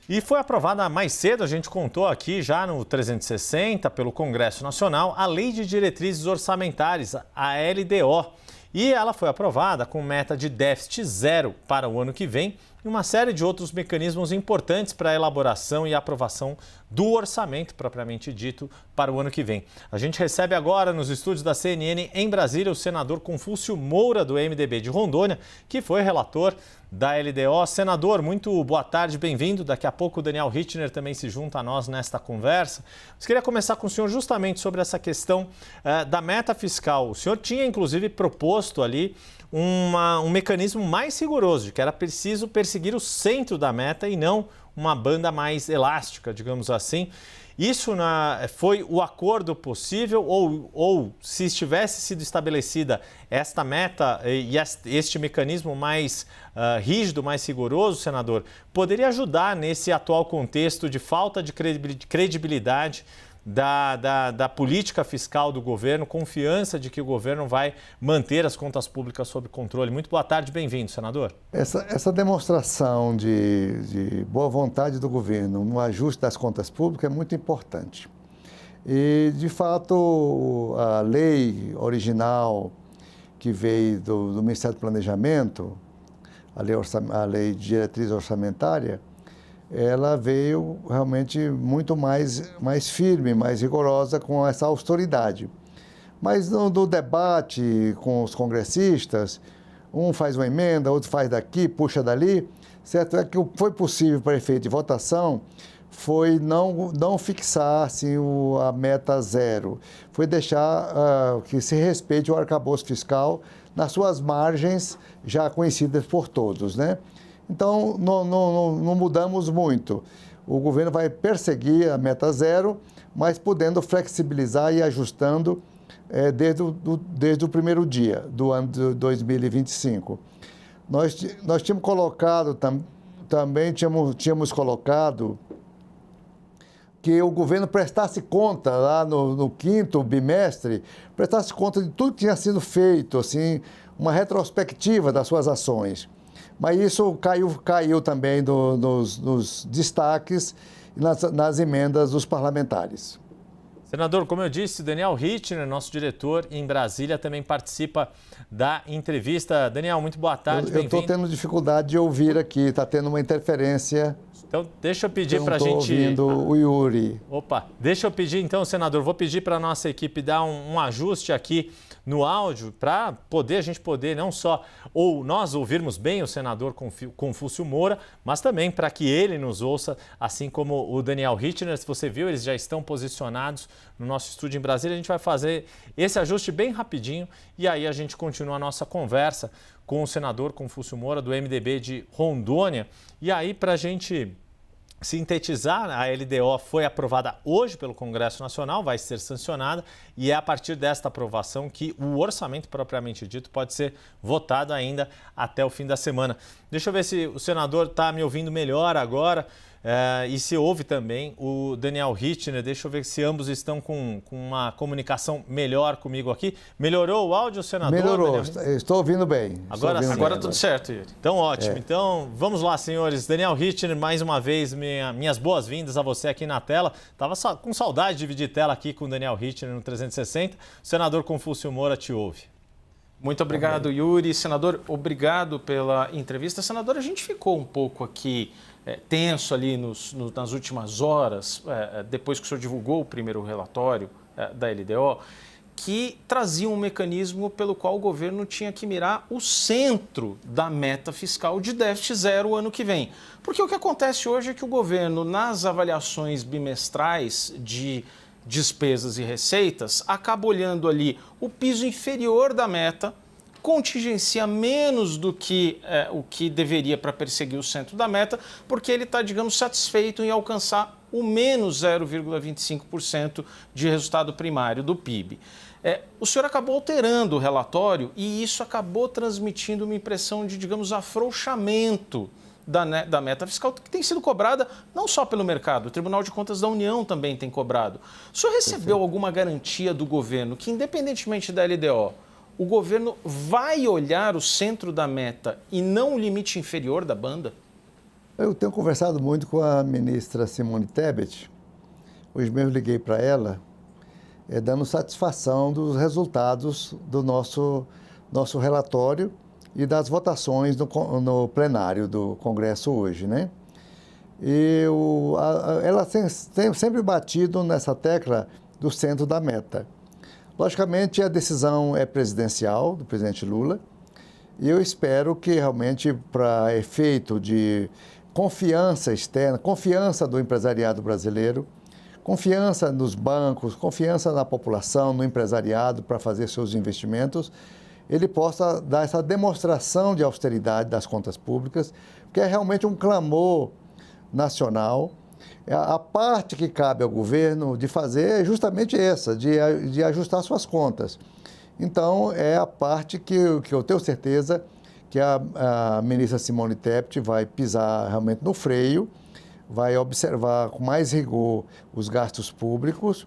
E foi aprovada mais cedo, a gente contou aqui já no 360 pelo Congresso Nacional, a Lei de Diretrizes Orçamentárias, a LDO. E ela foi aprovada com meta de déficit zero para o ano que vem e uma série de outros mecanismos importantes para a elaboração e aprovação do orçamento propriamente dito para o ano que vem. A gente recebe agora nos estúdios da CNN em Brasília o senador Confúcio Moura, do MDB de Rondônia, que foi relator da LDO. Senador, muito boa tarde, bem-vindo. Daqui a pouco o Daniel Richtner também se junta a nós nesta conversa. Eu queria começar com o senhor justamente sobre essa questão da meta fiscal. O senhor tinha, inclusive, proposto ali um mecanismo mais rigoroso, de que era preciso perseguir o centro da meta e não uma banda mais elástica, digamos assim. Isso foi o acordo possível ou se tivesse sido estabelecida esta meta e este mecanismo mais rígido, mais rigoroso, senador, poderia ajudar nesse atual contexto de falta de credibilidade da política fiscal do governo, confiança de que o governo vai manter as contas públicas sob controle. Muito boa tarde, bem-vindo, senador. Essa demonstração de boa vontade do governo no ajuste das contas públicas é muito importante. E, de fato, a lei original que veio do Ministério do Planejamento, a lei de diretriz orçamentária, ela veio realmente muito mais firme, mais rigorosa com essa austeridade. Mas no debate com os congressistas, um faz uma emenda, outro faz daqui, puxa dali, certo? É que foi possível para efeito de votação foi não fixar assim, a meta zero, foi deixar que se respeite o arcabouço fiscal nas suas margens já conhecidas por todos, né? Então, não mudamos muito. O governo vai perseguir a meta zero, mas podendo flexibilizar e ajustando desde o primeiro dia do ano de 2025. Nós tínhamos colocado, também tínhamos colocado que o governo prestasse conta lá no quinto bimestre, prestasse conta de tudo que tinha sido feito, assim, uma retrospectiva das suas ações. Mas isso caiu também nos destaques e nas emendas dos parlamentares. Senador, como eu disse, Daniel Richtner, nosso diretor em Brasília, também participa da entrevista. Daniel, muito boa tarde, bem-vindo. Eu estou tendo dificuldade de ouvir aqui, está tendo uma interferência. Então, deixa eu pedir para a gente... ouvindo o Yuri. Opa, deixa eu pedir então, senador, vou pedir para a nossa equipe dar um ajuste aqui no áudio para a gente poder não só nós ouvirmos bem o senador Confúcio Moura, mas também para que ele nos ouça, assim como o Daniel Richtner. Se você viu, eles já estão posicionados no nosso estúdio em Brasília. A gente vai fazer esse ajuste bem rapidinho e aí a gente continua a nossa conversa com o senador Confúcio Moura, do MDB de Rondônia. E aí, para a gente sintetizar, a LDO foi aprovada hoje pelo Congresso Nacional, vai ser sancionada e é a partir desta aprovação que o orçamento propriamente dito pode ser votado ainda até o fim da semana. Deixa eu ver se o senador está me ouvindo melhor agora e se ouve também o Daniel Richtner. Deixa eu ver se ambos estão com uma comunicação melhor comigo aqui. Melhorou o áudio, senador? Melhorou, estou ouvindo bem. Agora tudo certo, Yuri. Então, ótimo. Então, vamos lá, senhores. Daniel Richtner, mais uma vez, minhas boas-vindas a você aqui na tela. Estava com saudade de dividir tela aqui com o Daniel Richtner no 360. O senador Confúcio Moura te ouve. Muito obrigado, Yuri. Senador, obrigado pela entrevista. Senador, a gente ficou um pouco aqui tenso ali nas últimas horas, depois que o senhor divulgou o primeiro relatório da LDO, que trazia um mecanismo pelo qual o governo tinha que mirar o centro da meta fiscal de déficit zero o ano que vem. Porque o que acontece hoje é que o governo, nas avaliações bimestrais de despesas e receitas, acaba olhando ali o piso inferior da meta, contingencia menos do que o que deveria para perseguir o centro da meta, porque ele está, digamos, satisfeito em alcançar o menos 0,25% de resultado primário do PIB. O senhor acabou alterando o relatório e isso acabou transmitindo uma impressão de, digamos, afrouxamento da meta fiscal, que tem sido cobrada não só pelo mercado, o Tribunal de Contas da União também tem cobrado. O senhor recebeu alguma garantia do governo que, independentemente da LDO, o governo vai olhar o centro da meta e não o limite inferior da banda? Eu tenho conversado muito com a ministra Simone Tebet. Hoje mesmo liguei para ela, dando satisfação dos resultados do nosso relatório e das votações no plenário do Congresso hoje, né? E ela tem sempre batido nessa tecla do centro da meta. Logicamente, a decisão é presidencial, do presidente Lula, e eu espero que realmente, para efeito de confiança externa, confiança do empresariado brasileiro, confiança nos bancos, confiança na população, no empresariado para fazer seus investimentos, ele possa dar essa demonstração de austeridade das contas públicas, que é realmente um clamor nacional. A parte que cabe ao governo de fazer é justamente essa, de ajustar suas contas. Então, é a parte que eu tenho certeza que a ministra Simone Tebet vai pisar realmente no freio, vai observar com mais rigor os gastos públicos,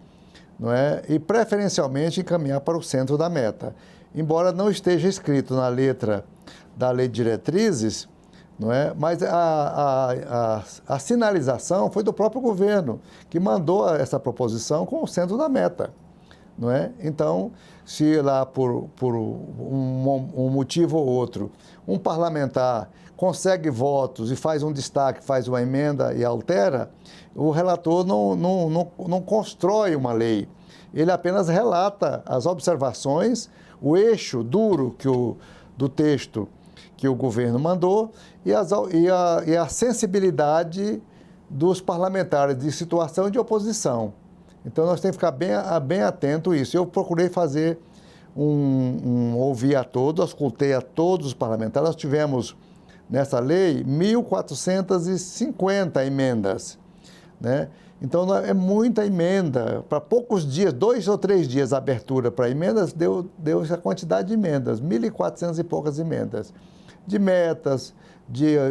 não é? E preferencialmente encaminhar para o centro da meta. Embora não esteja escrito na letra da Lei de Diretrizes, não é? Mas a sinalização foi do próprio governo, que mandou essa proposição com o centro da meta. Não é? Então, se lá por um motivo ou outro, um parlamentar consegue votos e faz um destaque, faz uma emenda e altera, o relator não constrói uma lei. Ele apenas relata as observações, o eixo duro do texto que o governo mandou e a sensibilidade dos parlamentares de situação de oposição. Então, nós temos que ficar bem atento a isso. Eu procurei fazer ouvir a todos, escutei a todos os parlamentares. Nós tivemos, nessa lei, 1.450 emendas, né? Então, é muita emenda. Para poucos dias, 2 ou 3 dias, a abertura para emendas, deu essa quantidade de emendas, 1.400 e poucas emendas. De metas,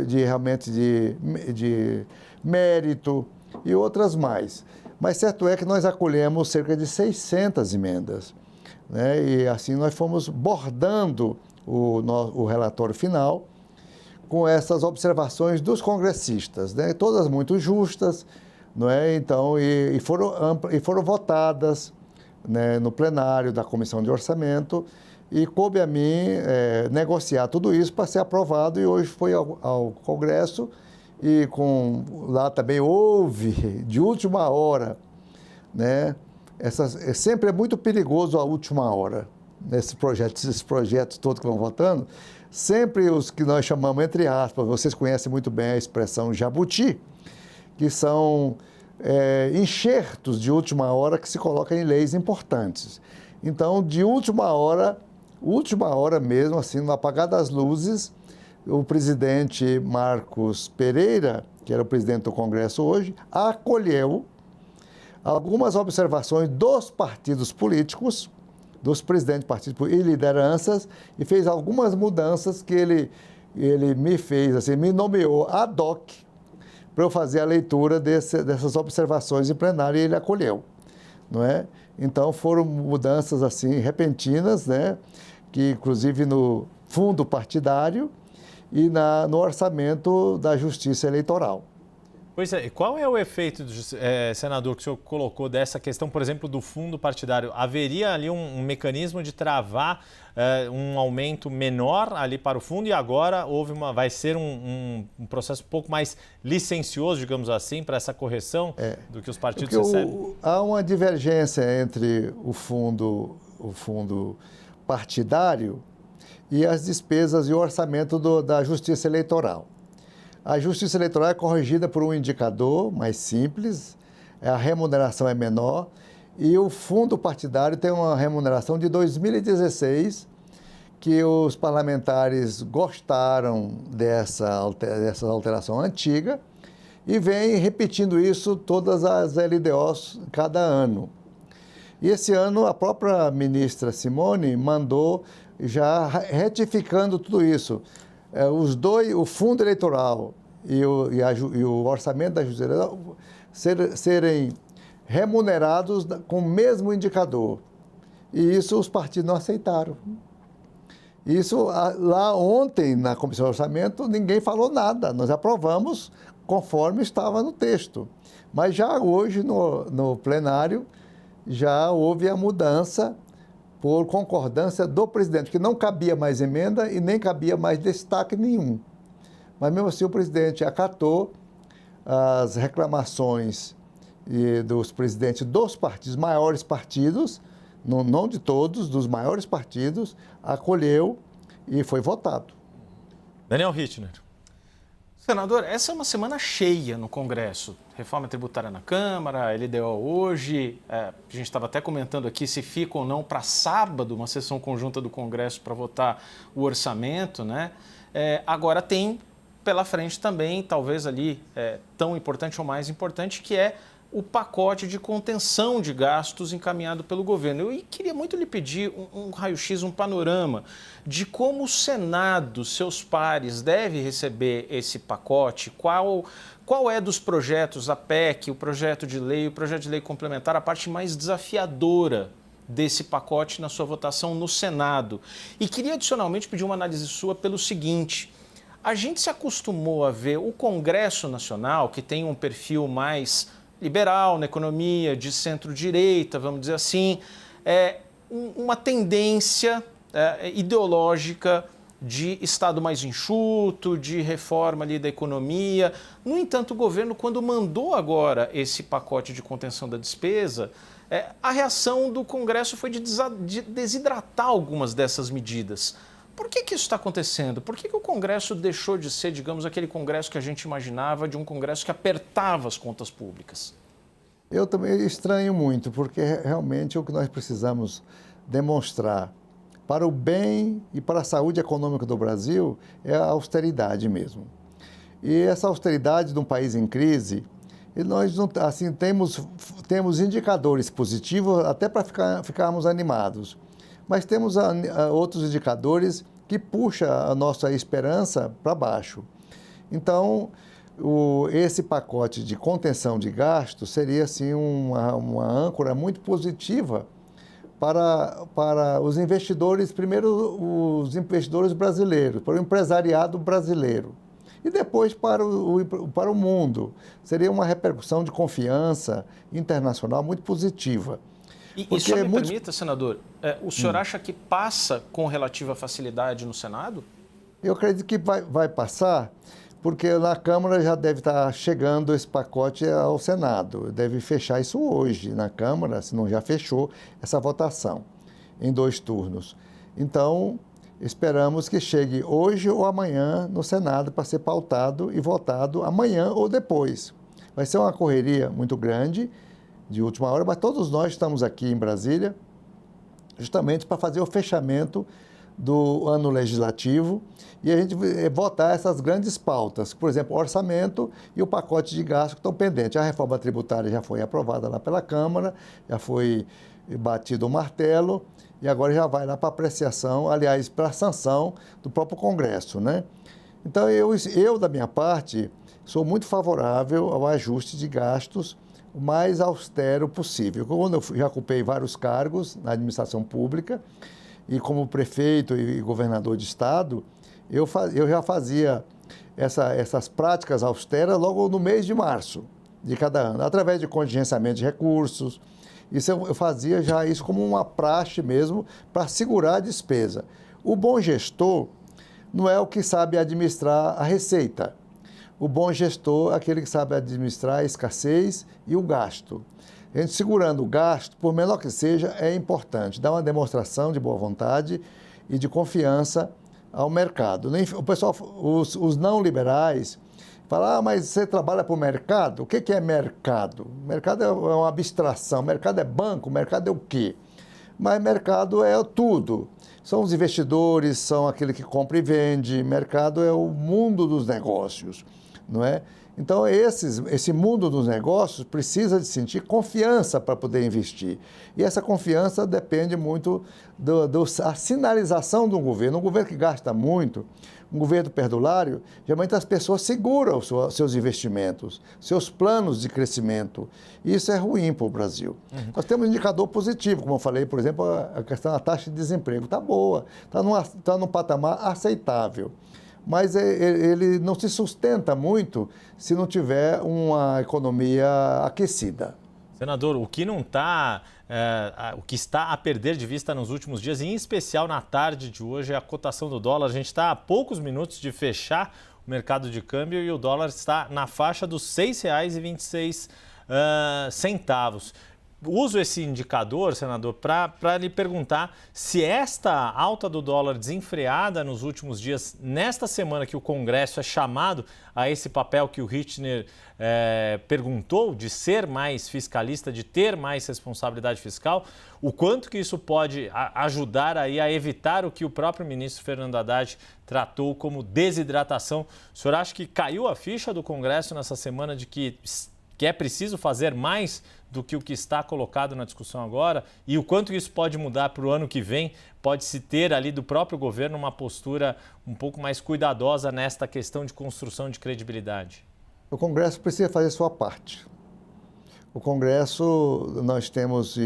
realmente de mérito e outras mais. Mas certo é que nós acolhemos cerca de 600 emendas, né? E assim nós fomos bordando o relatório final com essas observações dos congressistas, né? Todas muito justas, não é? Então, e foram votadas, né, no plenário da Comissão de Orçamento, e coube a mim negociar tudo isso para ser aprovado, e hoje foi ao Congresso. E lá também houve, de última hora, né? Sempre é muito perigoso a última hora, esses projetos todos que vão votando, sempre os que nós chamamos, entre aspas, vocês conhecem muito bem a expressão jabuti, que são enxertos de última hora que se colocam em leis importantes. Então, de última hora mesmo, assim, no apagar das luzes, o presidente Marcos Pereira, que era o presidente do Congresso hoje, acolheu algumas observações dos partidos políticos, dos presidentes de partidos e lideranças, e fez algumas mudanças que ele me fez, assim, me nomeou ad hoc para eu fazer a leitura dessas observações em plenário, e ele acolheu, não é? Então, foram mudanças, assim, repentinas, né? Que, inclusive, no fundo partidário, e no orçamento da Justiça Eleitoral. Pois é, e qual é o efeito, senador, que o senhor colocou dessa questão, por exemplo, do fundo partidário? Haveria ali um mecanismo de travar um aumento menor ali para o fundo, e agora vai ser um processo um pouco mais licencioso, digamos assim, para essa correção do que os partidos recebem? Há uma divergência entre o fundo partidário e as despesas e o orçamento da Justiça Eleitoral. A Justiça Eleitoral é corrigida por um indicador mais simples, a remuneração é menor, e o fundo partidário tem uma remuneração de 2016, que os parlamentares gostaram dessa alteração antiga e vem repetindo isso todas as LDOs cada ano. E esse ano a própria ministra Simone mandou, já retificando tudo isso, o fundo eleitoral e o orçamento da Justiça Eleitoral serem remunerados com o mesmo indicador. E isso os partidos não aceitaram. Isso, lá ontem, na Comissão de Orçamento, ninguém falou nada. Nós aprovamos conforme estava no texto. Mas já hoje, no plenário, já houve a mudança por concordância do presidente, que não cabia mais emenda e nem cabia mais destaque nenhum. Mas mesmo assim o presidente acatou as reclamações dos presidentes dos partidos, maiores partidos, não de todos, dos maiores partidos, acolheu e foi votado. Daniel Rittner. Senador, essa é uma semana cheia no Congresso. Reforma tributária na Câmara, LDO hoje. A gente estava até comentando aqui se fica ou não para sábado uma sessão conjunta do Congresso para votar o orçamento, né? Agora tem pela frente também, talvez ali tão importante ou mais importante, que é o pacote de contenção de gastos encaminhado pelo governo. Eu queria muito lhe pedir um raio-x, um panorama de como o Senado, seus pares, deve receber esse pacote, qual é dos projetos, a PEC, o projeto de lei complementar, a parte mais desafiadora desse pacote na sua votação no Senado. E queria adicionalmente pedir uma análise sua pelo seguinte: a gente se acostumou a ver o Congresso Nacional, que tem um perfil mais liberal na economia, de centro-direita, vamos dizer assim, uma tendência ideológica de Estado mais enxuto, de reforma ali da economia. No entanto, o governo, quando mandou agora esse pacote de contenção da despesa, a reação do Congresso foi de desidratar algumas dessas medidas. Por que isso está acontecendo? Por que o Congresso deixou de ser, digamos, aquele Congresso que a gente imaginava, de um Congresso que apertava as contas públicas? Eu também estranho muito, porque realmente o que nós precisamos demonstrar para o bem e para a saúde econômica do Brasil é a austeridade mesmo. E essa austeridade de um país em crise, e nós assim, temos indicadores positivos até para ficarmos animados. Mas temos outros indicadores que puxam a nossa esperança para baixo. Então, esse pacote de contenção de gastos seria assim, uma âncora muito positiva para os investidores, primeiro os investidores brasileiros, para o empresariado brasileiro, e depois para o mundo. Seria uma repercussão de confiança internacional muito positiva. E só me permita, senador, o senhor acha que passa com relativa facilidade no Senado? Eu acredito que vai passar, porque na Câmara já deve estar chegando esse pacote ao Senado. Deve fechar isso hoje na Câmara, se não já fechou essa votação em 2 turnos. Então, esperamos que chegue hoje ou amanhã no Senado para ser pautado e votado amanhã ou depois. Vai ser uma correria muito grande, de última hora, mas todos nós estamos aqui em Brasília justamente para fazer o fechamento do ano legislativo e a gente votar essas grandes pautas, por exemplo, o orçamento e o pacote de gastos que estão pendentes. A reforma tributária já foi aprovada lá pela Câmara, já foi batido o martelo e agora já vai lá para apreciação, aliás, para a sanção do próprio Congresso, né? Então, eu, da minha parte, sou muito favorável ao ajuste de gastos o mais austero possível. Quando eu já ocupei vários cargos na administração pública e como prefeito e governador de estado, eu já fazia essas práticas austeras logo no mês de março de cada ano, através de contingenciamento de recursos. Isso eu fazia já isso como uma praxe mesmo para segurar a despesa. O bom gestor não é o que sabe administrar a receita. O bom gestor é aquele que sabe administrar a escassez e o gasto. A gente segurando o gasto, por menor que seja, é importante. Dá uma demonstração de boa vontade e de confiança ao mercado. O pessoal, os não liberais, falam, mas você trabalha para o mercado? O que é mercado? Mercado é uma abstração. Mercado é banco, mercado é o quê? Mas mercado é tudo. São os investidores, são aquele que compra e vende. Mercado é o mundo dos negócios, não é? Então, esse mundo dos negócios precisa de sentir confiança para poder investir. E essa confiança depende muito da sinalização do governo. Um governo que gasta muito, um governo perdulário, geralmente as pessoas seguram os seus investimentos, seus planos de crescimento. E isso é ruim para o Brasil. Nós temos um indicador positivo, como eu falei, por exemplo, a questão da taxa de desemprego está boa, está num patamar aceitável. Mas ele não se sustenta muito se não tiver uma economia aquecida. Senador, o que está a perder de vista nos últimos dias, em especial na tarde de hoje, é a cotação do dólar. A gente está a poucos minutos de fechar o mercado de câmbio e o dólar está na faixa dos R$ 6,26. Uso esse indicador, senador, para lhe perguntar se esta alta do dólar desenfreada nos últimos dias, nesta semana que o Congresso é chamado a esse papel que o Richtner perguntou, de ser mais fiscalista, de ter mais responsabilidade fiscal, o quanto que isso pode ajudar aí a evitar o que o próprio ministro Fernando Haddad tratou como desidratação. O senhor acha que caiu a ficha do Congresso nessa semana de que é preciso fazer mais do que o que está colocado na discussão agora, e o quanto isso pode mudar para o ano que vem? Pode-se ter ali do próprio governo uma postura um pouco mais cuidadosa nesta questão de construção de credibilidade? O Congresso precisa fazer sua parte. O Congresso, nós temos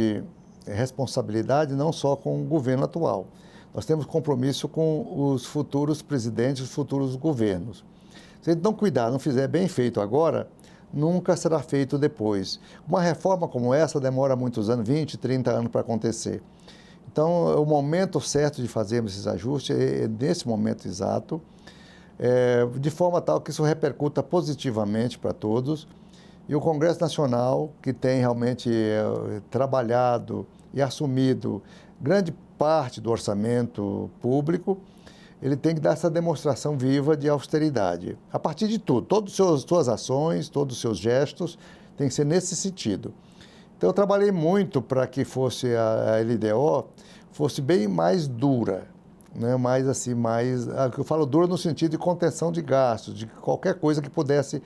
responsabilidade não só com o governo atual, nós temos compromisso com os futuros presidentes, os futuros governos. Se a gente não cuidar, não fizer bem feito agora, nunca será feito depois. Uma reforma como essa demora muitos anos, 20, 30 anos para acontecer. Então, o momento certo de fazermos esses ajustes é nesse momento exato, de forma tal que isso repercuta positivamente para todos. E o Congresso Nacional, que tem realmente trabalhado e assumido grande parte do orçamento público, ele tem que dar essa demonstração viva de austeridade. A partir de tudo, todas as suas ações, todos os seus gestos, tem que ser nesse sentido. Então, eu trabalhei muito para que fosse a LDO fosse bem mais dura, né? Mais assim, eu falo dura no sentido de contenção de gastos, de qualquer coisa que pudesse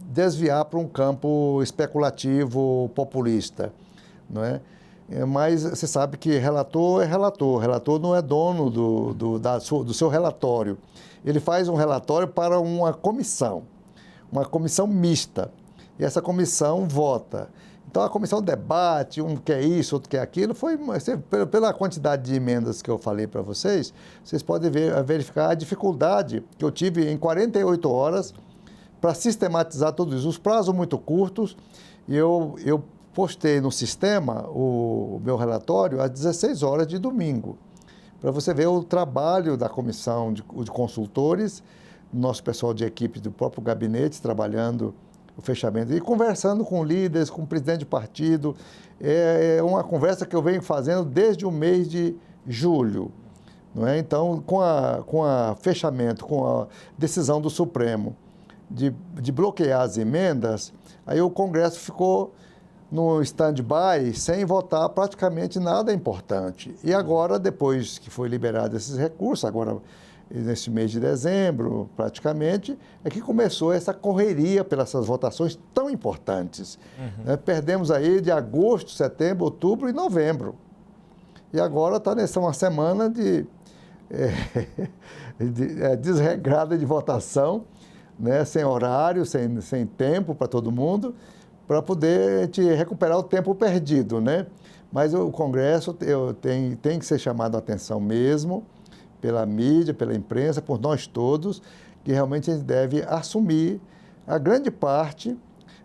desviar para um campo especulativo, populista, não é? Mas você sabe que relator é relator. Relator não é dono do seu relatório. Ele faz um relatório para uma comissão mista. E essa comissão vota. Então, a comissão debate, um quer isso, outro quer aquilo. Pela quantidade de emendas que eu falei para vocês, vocês podem verificar a dificuldade que eu tive em 48 horas para sistematizar tudo isso. Os prazos muito curtos, e eu postei no sistema o meu relatório às 16 horas de domingo, para você ver o trabalho da comissão de consultores, nosso pessoal de equipe do próprio gabinete, trabalhando o fechamento e conversando com líderes, com o presidente de partido. É uma conversa que eu venho fazendo desde o mês de julho. Não é? Então, com a fechamento, com a decisão do Supremo de bloquear as emendas, aí o Congresso ficou no stand-by, sem votar praticamente nada importante. E agora, depois que foi liberado esses recursos, agora nesse mês de dezembro, praticamente, é que começou essa correria pelas essas votações tão importantes. Perdemos aí de agosto, setembro, outubro e novembro. E agora está nessa uma semana de desregrada de votação, né? Sem horário, sem tempo para todo mundo, para poder recuperar o tempo perdido, né? Mas o Congresso tem que ser chamado a atenção mesmo, pela mídia, pela imprensa, por nós todos, que realmente a gente deve assumir a grande parte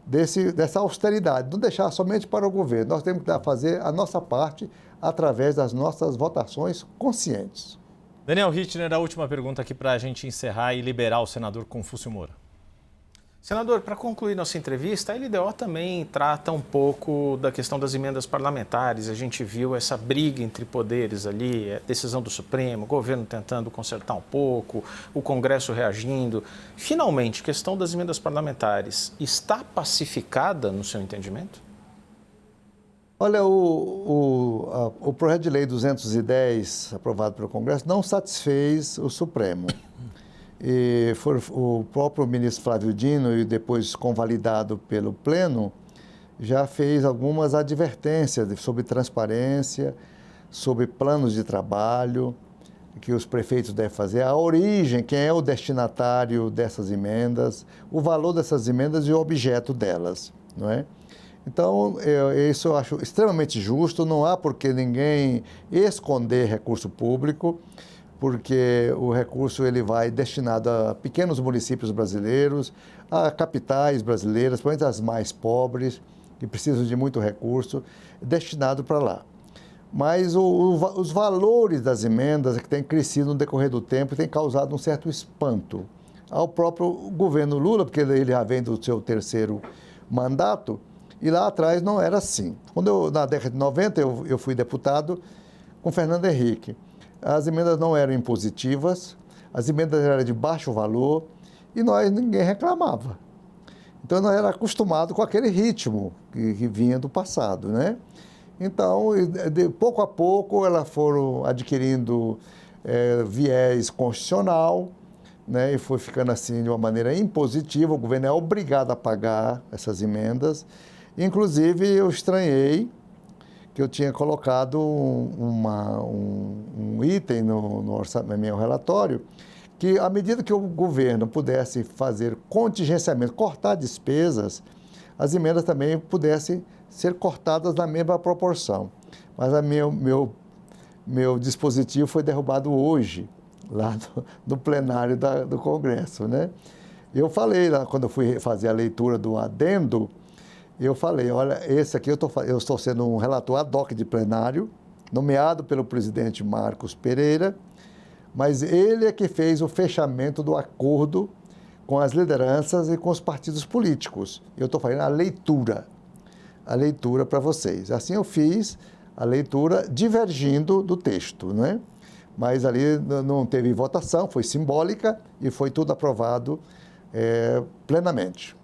dessa austeridade, não deixar somente para o governo. Nós temos que fazer a nossa parte através das nossas votações conscientes. Daniel Richtner, a última pergunta aqui para a gente encerrar e liberar o senador Confúcio Moura. Senador, para concluir nossa entrevista, a LDO também trata um pouco da questão das emendas parlamentares. A gente viu essa briga entre poderes ali, a decisão do Supremo, o governo tentando consertar um pouco, o Congresso reagindo. Finalmente, a questão das emendas parlamentares está pacificada no seu entendimento? Olha, o projeto de lei 210, aprovado pelo Congresso, não satisfez o Supremo. e o próprio ministro Flávio Dino, e depois convalidado pelo Pleno, já fez algumas advertências sobre transparência, sobre planos de trabalho que os prefeitos devem fazer, a origem, quem é o destinatário dessas emendas, o valor dessas emendas e o objeto delas, não é? Então, isso eu acho extremamente justo, não há por que ninguém esconder recurso público, porque o recurso ele vai destinado a pequenos municípios brasileiros, a capitais brasileiras, principalmente as mais pobres, que precisam de muito recurso, destinado para lá. Mas os valores das emendas que têm crescido no decorrer do tempo têm causado um certo espanto ao próprio governo Lula, porque ele já vem do seu terceiro mandato, e lá atrás não era assim. Na década de 90, eu fui deputado com Fernando Henrique. As emendas não eram impositivas, as emendas eram de baixo valor e ninguém reclamava. Então, nós era acostumado com aquele ritmo que vinha do passado, né? Então, pouco a pouco, elas foram adquirindo viés constitucional, né? E foi ficando assim de uma maneira impositiva. O governo é obrigado a pagar essas emendas. Inclusive, eu estranhei que eu tinha colocado um item no meu relatório, que à medida que o governo pudesse fazer contingenciamento, cortar despesas, as emendas também pudessem ser cortadas na mesma proporção. Mas meu dispositivo foi derrubado hoje, lá no plenário do Congresso, né? Eu falei lá, quando eu fui fazer a leitura do adendo, eu falei, olha, esse aqui eu estou sendo um relator ad hoc de plenário, nomeado pelo presidente Marcos Pereira, mas ele é que fez o fechamento do acordo com as lideranças e com os partidos políticos. Eu estou fazendo a leitura para vocês. Assim eu fiz a leitura divergindo do texto, né? Mas ali não teve votação, foi simbólica e foi tudo aprovado plenamente.